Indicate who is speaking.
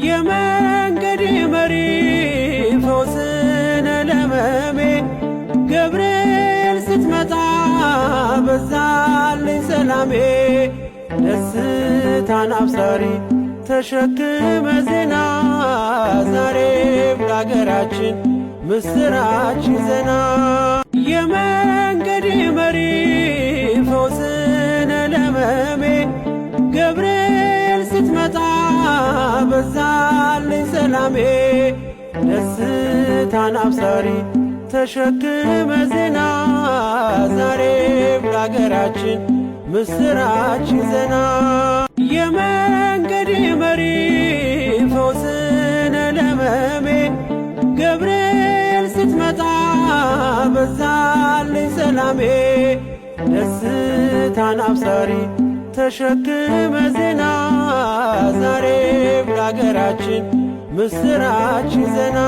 Speaker 1: የመንገዴ መሪ ፈውስነ ለሕመሜ ገብርኤል ስትመጣ በዛልኝ ሰላሜ። ደስታን አብሳሪ ተሸክመ ዜና ዛሬም ለአገራችን ምስራች ይዘና። የመንገዴ መሪ ፈውስነ ለሕመሜ ገብርኤል ስትመጣ በዛልኝ ሰላሜ። ደስታን አብሳሪ ተሸክመ ዜና ዛሬም ለአገራችን ምስራች ይዘና። የመንገዴ መሪ ፈውስነ ለሕመሜ ገብርኤል ስትመጣ በዛልኝ ሰላሜ። ደስታን አብሳሪ ተሸክመ ዜና ዛሬም ለአገራችን ምስራች ይዘና።